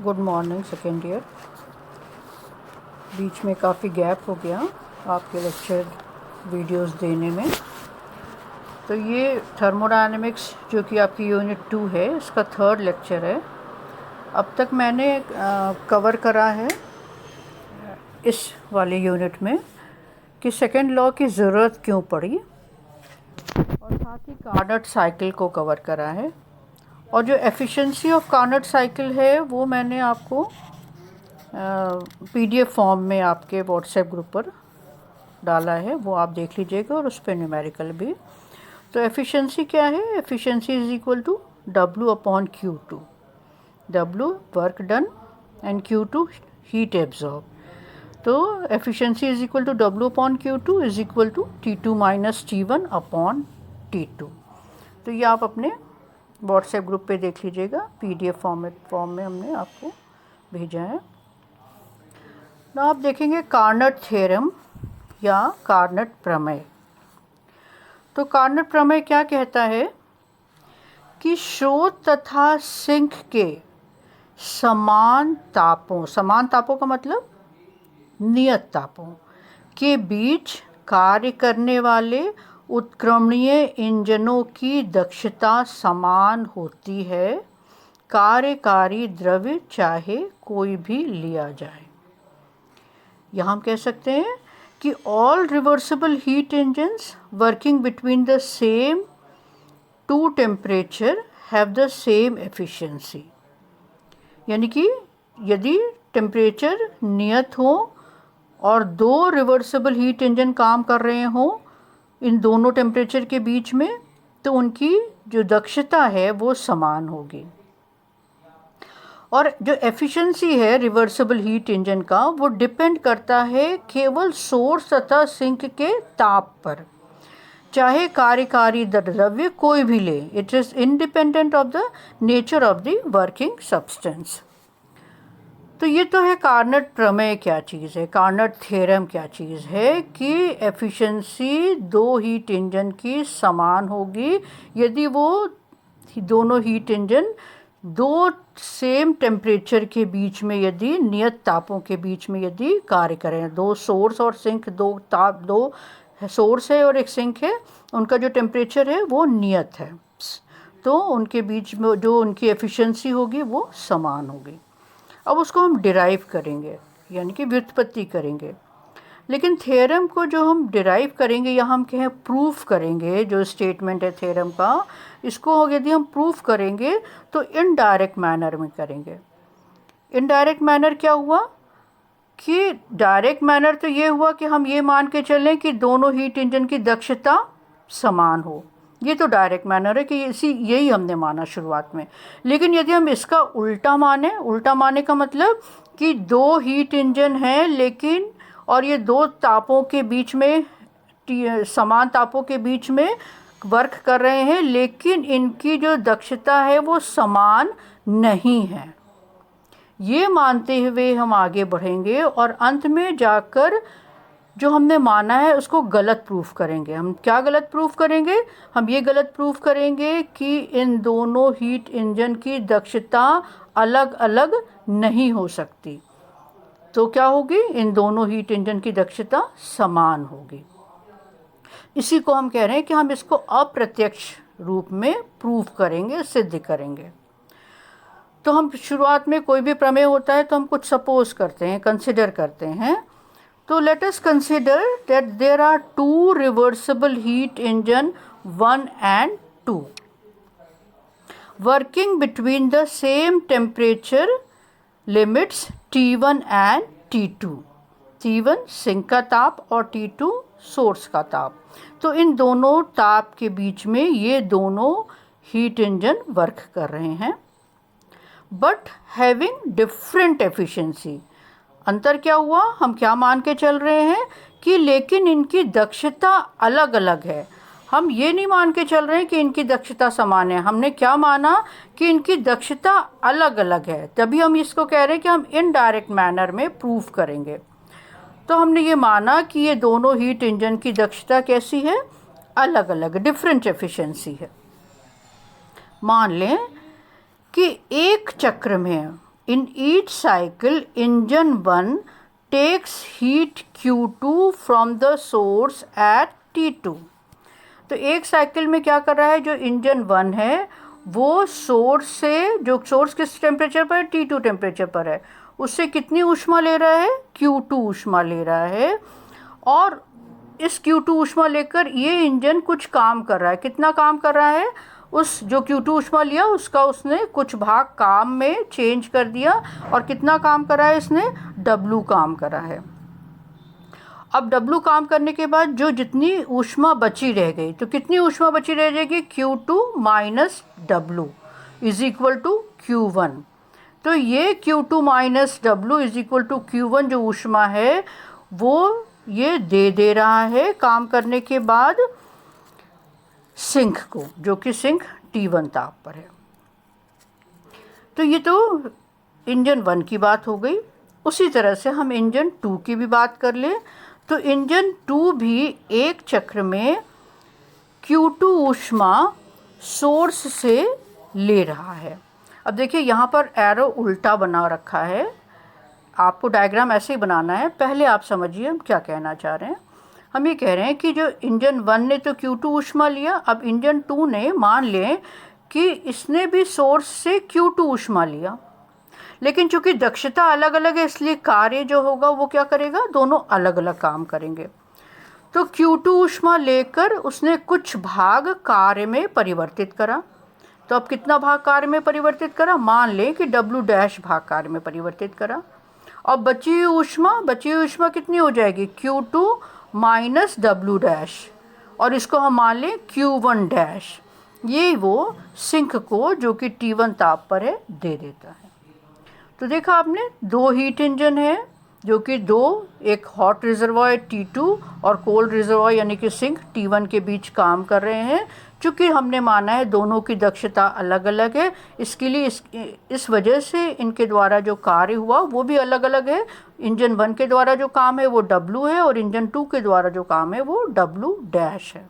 Good morning second year. बीच में काफ़ी गैप हो गया आपके लेक्चर वीडियोस देने में। तो ये थर्मोडायनेमिक्स जो कि आपकी यूनिट 2 है, इसका थर्ड लेक्चर है। अब तक मैंने कवर करा है इस वाले यूनिट में कि सेकेंड लॉ की ज़रूरत क्यों पड़ी, और साथ ही कार्नट साइकिल को कवर करा है। और जो एफिशिएंसी ऑफ कार्नट साइकिल है वो मैंने आपको पीडीएफ फॉर्म में आपके व्हाट्सएप ग्रुप पर डाला है, वो आप देख लीजिएगा, और उस पर न्यूमेरिकल भी। तो एफिशिएंसी क्या है? Efficiency is equal to W/Q2। W work done and Q2 heat absorb. तो efficiency is equal to W/Q2 is equal to T2 - T1/T2। तो ये आप अपने व्हाट्सएप ग्रुप पे देख लीजिएगा, पीडीएफ फॉर्म में हमने आपको भेजा है ना। आप देखेंगे कार्नट थ्योरम या कार्नट प्रमेय। तो कार्नट प्रमेय क्या कहता है कि स्रोत तथा सिंक के समान तापों का मतलब नियत तापों के बीच कार्य करने वाले उत्क्रमणीय इंजनों की दक्षता समान होती है, कार्यकारी द्रव्य चाहे कोई भी लिया जाए। यहाँ हम कह सकते हैं कि all reversible heat engines working between the same two temperature have the same efficiency. यानी कि यदि टेम्परेचर नियत हो और दो रिवर्सिबल हीट इंजन काम कर रहे हों इन दोनों टेम्परेचर के बीच में, तो उनकी जो दक्षता है वो समान होगी। और जो एफिशिएंसी है रिवर्सिबल हीट इंजन का, वो डिपेंड करता है केवल सोर्स तथा सिंक के ताप पर, चाहे कार्यकारी द्रव्य कोई भी ले। It is independent of the nature of the working substance. तो ये तो है कार्नट प्रमेय क्या चीज़ है, कार्नट थ्योरम क्या चीज़ है कि एफिशिएंसी दो हीट इंजन की समान होगी यदि वो दोनों हीट इंजन दो सेम टेम्परेचर के बीच में, यदि नियत तापों के बीच में यदि कार्य करें। दो सोर्स और सिंक, दो सोर्स है और एक सिंक है, उनका जो टेम्परेचर है वो नियत है, तो उनके बीच में जो उनकी एफिशिएंसी होगी वो समान होगी। अब उसको हम डिराइव करेंगे, यानी कि व्युत्पत्ति करेंगे। लेकिन थ्योरम को जो हम डिराइव करेंगे या हम कहें प्रूफ करेंगे, जो स्टेटमेंट है थ्योरम का, इसको यदि हम प्रूफ करेंगे तो इनडायरेक्ट मैनर में करेंगे। इनडायरेक्ट मैनर क्या हुआ कि डायरेक्ट मैनर तो ये हुआ कि हम ये मान के चलें कि दोनों हीट इंजन की दक्षता समान हो, ये तो डायरेक्ट मैनर है कि यही हमने माना शुरुआत में। लेकिन यदि हम इसका उल्टा माने का मतलब कि दो हीट इंजन हैं लेकिन, और ये दो तापों के बीच में, समान तापों के बीच में वर्क कर रहे हैं, लेकिन इनकी जो दक्षता है वो समान नहीं है, ये मानते हुए हम आगे बढ़ेंगे और अंत में जाकर जो हमने माना है उसको गलत प्रूफ करेंगे। हम क्या गलत प्रूफ करेंगे? हम ये गलत प्रूफ करेंगे कि इन दोनों हीट इंजन की दक्षता अलग अलग नहीं हो सकती। तो क्या होगी? इन दोनों हीट इंजन की दक्षता समान होगी। इसी को हम कह रहे हैं कि हम इसको अप्रत्यक्ष रूप में प्रूफ करेंगे, सिद्ध करेंगे। तो हम शुरुआत में कोई भी प्रमेय होता है तो हम कुछ सपोज करते हैं, कंसिडर करते हैं। तो let us consider that there are two reversible heat engine 1 and 2 working between the same temperature limits T1 and T2। T1 sink का ताप और T2 सोर्स का ताप। तो इन दोनों ताप के बीच में ये दोनों हीट इंजन वर्क कर रहे हैं, बट हैविंग डिफरेंट एफिशिएंसी। अंतर क्या हुआ? हम क्या मान के चल रहे हैं कि लेकिन इनकी दक्षता अलग अलग है। हम ये नहीं मान के चल रहे हैं कि इनकी दक्षता समान है। हमने क्या माना कि इनकी दक्षता अलग अलग है, तभी हम इसको कह रहे हैं कि हम इनडायरेक्ट मैनर में प्रूफ करेंगे। तो हमने ये माना कि ये दोनों हीट इंजन की दक्षता कैसी है? अलग अलग, डिफरेंट एफिशिएंसी है। मान लें कि एक चक्र में In each cycle, engine 1 takes heat Q2 from the source at T2. तो एक साइकिल में क्या कर रहा है, जो इंजन 1 है वो सोर्स से, जो सोर्स किस टेम्परेचर पर है, T2 टेम्परेचर पर है, उससे कितनी ऊष्मा ले रहा है, Q2 ऊष्मा ले रहा है। और इस Q2 ऊष्मा लेकर ये इंजन कुछ काम कर रहा है। कितना काम कर रहा है, उस जो Q2 ऊष्मा लिया उसका उसने कुछ भाग काम में चेंज कर दिया। और कितना काम करा है इसने, W काम करा है। अब W काम करने के बाद जो जितनी ऊष्मा बची रह गई, तो कितनी ऊष्मा बची रह जाएगी, Q2 minus W is equal to Q1। तो ये Q2 minus W is equal to Q1 जो ऊष्मा है वो ये दे रहा है काम करने के बाद सिंक को, जो कि सिंक T1 ताप पर है। तो ये तो इंजन 1 की बात हो गई। उसी तरह से हम इंजन 2 की भी बात कर लें। तो इंजन 2 भी एक चक्र में Q2 ऊष्मा सोर्स से ले रहा है। अब देखिए यहाँ पर एरो उल्टा बना रखा है, आपको डायग्राम ऐसे ही बनाना है। पहले आप समझिए हम क्या कहना चाह रहे हैं। हम ये कह रहे हैं कि जो इंजन 1 ने तो Q2 ऊष्मा लिया, अब इंजन 2 ने मान लें कि इसने भी सोर्स से Q2 ऊष्मा लिया, लेकिन चूंकि दक्षता अलग अलग है इसलिए कार्य जो होगा वो क्या करेगा, दोनों अलग अलग काम करेंगे। तो Q2 ऊष्मा लेकर उसने कुछ भाग कार्य में परिवर्तित करा। तो अब कितना भाग कार्य में परिवर्तित करा, मान लें कि W डैश भाग कार्य में परिवर्तित करा। और बची हुई ऊष्मा कितनी हो जाएगी, Q2 माइनस W डैश, और इसको हम मान लें Q1 डैश। ये वो सिंक को, जो कि T1 ताप पर है, दे देता है। तो देखा आपने, दो हीट इंजन है जो कि एक हॉट रिजर्वॉयर T2 और कोल्ड रिजर्वॉयर यानी कि सिंक T1 के बीच काम कर रहे हैं। चूँकि हमने माना है दोनों की दक्षता अलग अलग है, इसके लिए इस वजह से इनके द्वारा जो कार्य हुआ वो भी अलग अलग है। इंजन 1 के द्वारा जो काम है वो W है और इंजन 2 के द्वारा जो काम है वो W डैश है।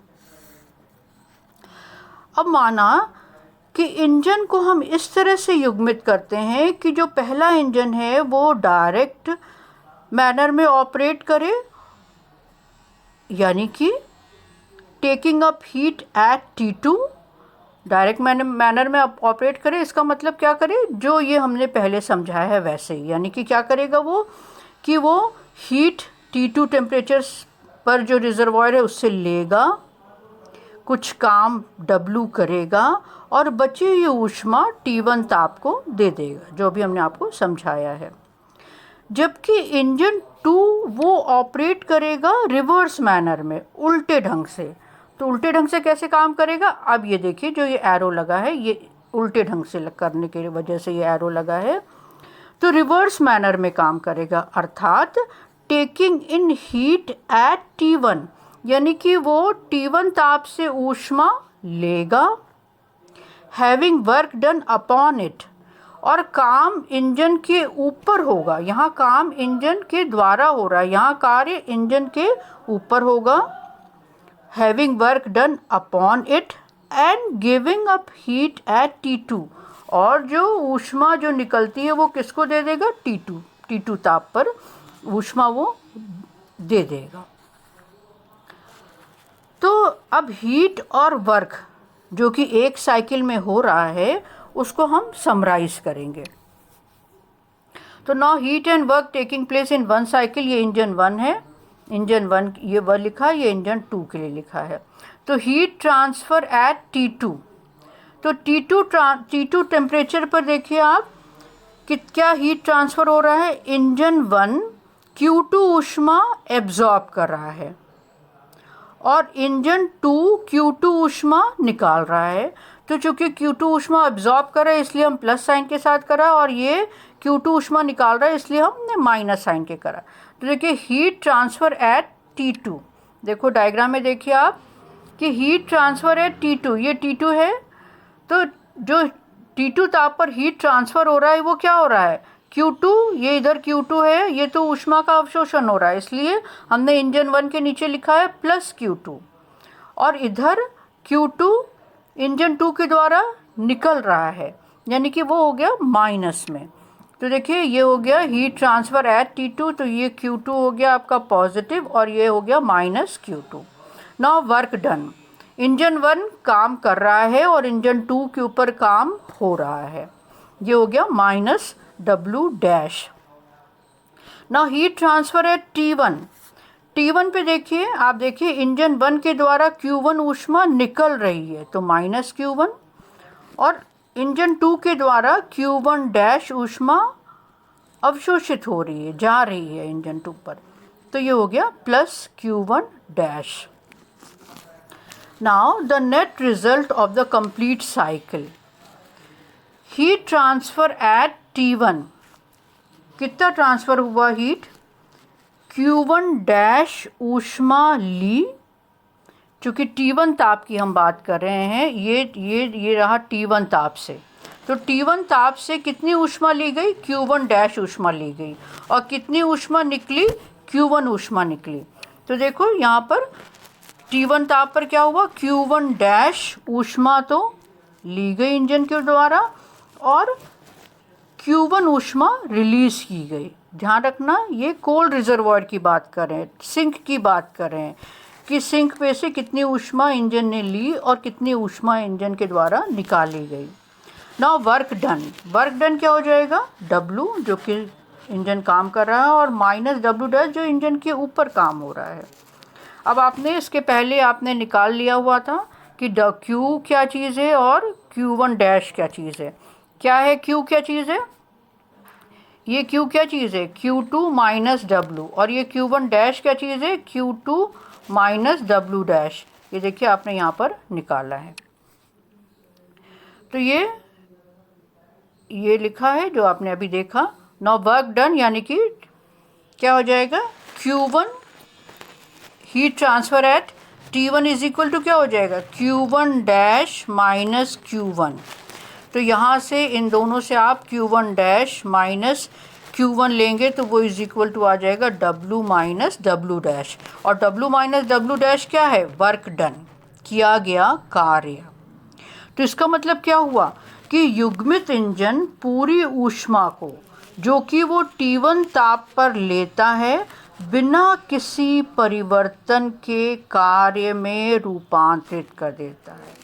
अब माना कि इंजन को हम इस तरह से युग्मित करते हैं कि जो पहला इंजन है वो डायरेक्ट मैनर में ऑपरेट करे, यानी कि taking up heat at T2, direct manner में ऑपरेट करे। इसका मतलब क्या करे, जो ये हमने पहले समझाया है वैसे ही, यानी कि क्या करेगा वो, कि वो हीट T2 टेम्परेचर पर जो रिजर्वॉयर है उससे लेगा, कुछ काम W करेगा और बची हुई ऊष्मा T1 ताप को दे देगा, जो भी हमने आपको समझाया है। जबकि इंजन 2 वो ऑपरेट करेगा रिवर्स मैनर में, उल्टे ढंग से। तो उल्टे ढंग से कैसे काम करेगा, अब ये देखिए जो ये एरो लगा है ये उल्टे ढंग से करने की वजह से ये एरो लगा है। तो रिवर्स मैनर में काम करेगा, अर्थात taking in heat at T1, यानी कि वो T1 ताप से ऊष्मा लेगा, having work done upon it, और काम इंजन के ऊपर होगा। यहाँ काम इंजन के द्वारा हो रहा है, यहाँ कार्य इंजन के ऊपर होगा, having work done upon it and giving up heat at T2, और जो ऊष्मा जो निकलती है वो किसको दे देगा, T2 ताप पर ऊष्मा वो दे देगा। तो अब हीट और वर्क जो कि एक साइकिल में हो रहा है उसको हम समराइज करेंगे। तो now heat and work taking place in one cycle, ये इंजन 1 है, इंजन 1 ये वर लिखा है, ये इंजन 2 के लिए लिखा है। तो हीट ट्रांसफ़र एट T2, तो T2 टेम्परेचर पर देखिए आप कि क्या हीट ट्रांसफ़र हो रहा है, इंजन 1 Q2 ऊष्मा एब्जॉर्ब कर रहा है और इंजन 2 Q2 ऊष्मा निकाल रहा है। तो चूँकि Q2 ऊष्मा एब्जॉर्ब कर रहा है इसलिए हम प्लस साइन के साथ करा, और ये Q2 ऊष्मा निकाल रहा है इसलिए हमने माइनस साइन के करा। तो देखिए हीट ट्रांसफ़र एट T2, देखो डायग्राम में देखिए आप कि हीट ट्रांसफ़र एट T2, ये T2 है। तो जो T2 ताप पर हीट ट्रांसफ़र हो रहा है वो क्या हो रहा है, Q2, ये इधर Q2 है, ये तो ऊष्मा का अवशोषण हो रहा है, इसलिए हमने इंजन 1 के नीचे लिखा है प्लस Q2, और इधर Q2 इंजन 2 के द्वारा निकल रहा है, यानी कि वो हो गया माइनस में। तो देखिए ये हो गया हीट ट्रांसफ़र एट T2, तो ये Q2 हो गया आपका पॉजिटिव और ये हो गया -Q2। Now work done, engine 1 काम कर रहा है और इंजन 2 के ऊपर काम हो रहा है, ये हो गया -W dash. Now heat transfer at T1, T1 पे देखिए, आप देखिए इंजन 1 के द्वारा Q1 ऊष्मा निकल रही है तो -Q1, और इंजन 2 के द्वारा Q1 डैश ऊष्मा अवशोषित हो रही है, जा रही है इंजन 2 पर, तो ये हो गया +Q1 dash. Now the net result of the complete cycle, heat transfer at T1, कितना ट्रांसफ़र हुआ हीट, Q1 डैश ऊष्मा ली, चूँकि T1 ताप की हम बात कर रहे हैं, ये रहा T1 ताप से, तो T1 ताप से कितनी ऊष्मा ली गई, Q1 डैश ऊष्मा ली गई, और कितनी ऊष्मा निकली, Q1 ऊष्मा निकली। तो देखो यहाँ पर T1 ताप पर क्या हुआ, Q1 डैश ऊष्मा तो ली गई इंजन के द्वारा और Q1 ऊष्मा रिलीज़ की गई। ध्यान रखना ये कोल्ड रिजर्वॉयर की बात कर रहे हैं, सिंक की बात कर रहे हैं कि सिंक पे से कितनी ऊष्मा इंजन ने ली और कितनी ऊष्मा इंजन के द्वारा निकाली गई। Now work done, work done क्या हो जाएगा, W जो कि इंजन काम कर रहा है और -W डैश जो इंजन के ऊपर काम हो रहा है। अब आपने इसके पहले आपने निकाल लिया हुआ था कि Q क्या चीज़ है और Q1 डैश क्या चीज़ है। क्या है Q क्या चीज़ है, ये Q क्या चीज़ है, Q2 -W, और ये Q1 डैश क्या चीज़ है, Q2 -W डैश। ये देखिए आपने यहाँ पर निकाला है, तो ये लिखा है जो आपने अभी देखा। नाउ वर्क डन यानी कि क्या हो जाएगा, Q1 heat transfer at T1 is equal to क्या हो जाएगा, Q1 डैश माइनस Q1। तो यहाँ से इन दोनों से आप Q1 डैश माइनस Q1 लेंगे तो वो इज इक्वल टू आ जाएगा W माइनस W डैश, और W माइनस W डैश क्या है, वर्क डन, किया गया कार्य। तो इसका मतलब क्या हुआ कि युग्मित इंजन पूरी ऊष्मा को जो कि वो T1 ताप पर लेता है बिना किसी परिवर्तन के कार्य में रूपांतरित कर देता है।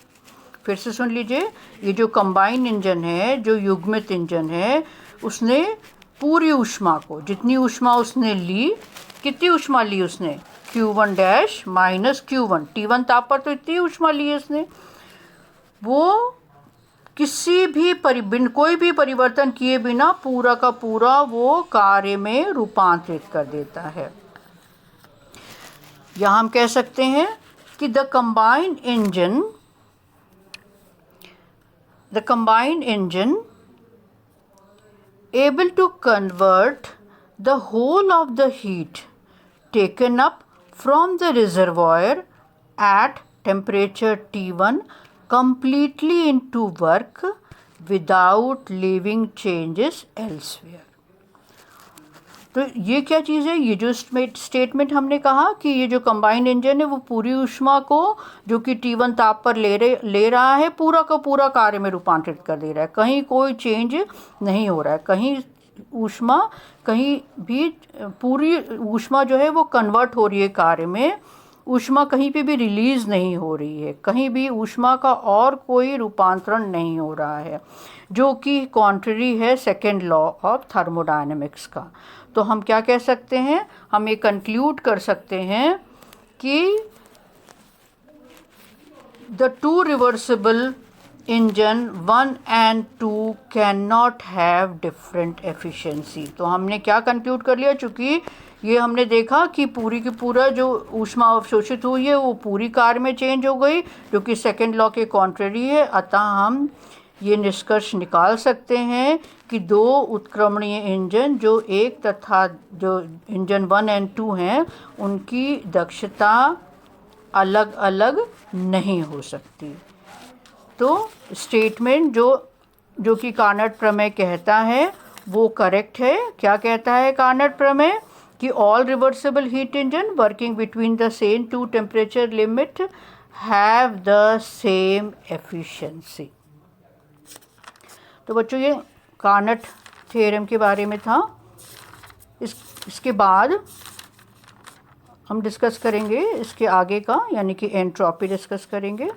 फिर से सुन लीजिए, ये जो कंबाइन इंजन है, जो युग्मित इंजन है, उसने पूरी ऊष्मा को, जितनी ऊष्मा उसने ली, कितनी ऊष्मा ली उसने, Q1 dash minus Q1, T1 ताप पर तो इतनी ऊष्मा ली है उसने, वो किसी भी कोई भी परिवर्तन किए बिना पूरा का पूरा वो कार्य में रूपांतरित कर देता है। यहाँ हम कह सकते हैं कि the combined engine able to convert the whole of the heat taken up from the reservoir at temperature T1 completely into work without leaving changes elsewhere। तो ये क्या चीज़ है, ये जो स्टेटमेंट हमने कहा कि ये जो कंबाइंड इंजन है वो पूरी ऊष्मा को जो कि T1 ताप पर ले रहा है पूरा का पूरा कार्य में रूपांतरित कर दे रहा है, कहीं कोई चेंज नहीं हो रहा है, कहीं ऊष्मा कहीं भी, पूरी ऊष्मा जो है वो कन्वर्ट हो रही है कार्य में, ऊष्मा कहीं पे भी रिलीज़ नहीं हो रही है, कहीं भी ऊष्मा का और कोई रूपांतरण नहीं हो रहा है, जो कि कॉन्ट्ररी है सेकेंड लॉ ऑफ थर्मोडायनेमिक्स का। तो हम क्या कह सकते हैं, हम ये कंक्लूड कर सकते हैं कि the two reversible engine 1 and 2 can not have different efficiency. तो हमने क्या कंक्लूड कर लिया, चूँकि ये हमने देखा कि पूरी की पूरा जो ऊष्मा अवशोषित हुई है वो पूरी कार्य में चेंज हो गई, जो कि सेकेंड लॉ के कॉन्ट्ररी है। अतः हम ये निष्कर्ष निकाल सकते हैं कि दो उत्क्रमणीय इंजन जो एक तथा जो इंजन 1 and 2 हैं उनकी दक्षता अलग अलग नहीं हो सकती। तो स्टेटमेंट जो कि कार्नट प्रमेय कहता है वो करेक्ट है। क्या कहता है कार्नट प्रमेय कि all reversible heat engine working between the same two temperature limit have the same efficiency. तो बच्चों ये कार्नट थ्योरम के बारे में था। इसके बाद हम डिस्कस करेंगे इसके आगे का, यानी कि एंट्रोपी डिस्कस करेंगे।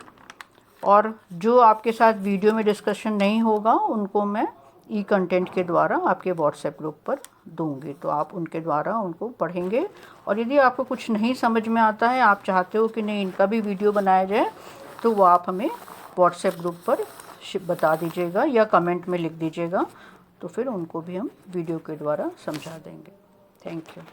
और जो आपके साथ वीडियो में डिस्कशन नहीं होगा उनको मैं ई कंटेंट के द्वारा आपके व्हाट्सएप ग्रुप पर दूंगी, तो आप उनके द्वारा उनको पढ़ेंगे। और यदि आपको कुछ नहीं समझ में आता है, आप चाहते हो कि नहीं इनका भी वीडियो बनाया जाए, तो वो आप हमें व्हाट्सएप ग्रुप पर बता दीजिएगा या कमेंट में लिख दीजिएगा, तो फिर उनको भी हम वीडियो के द्वारा समझा देंगे। Thank you.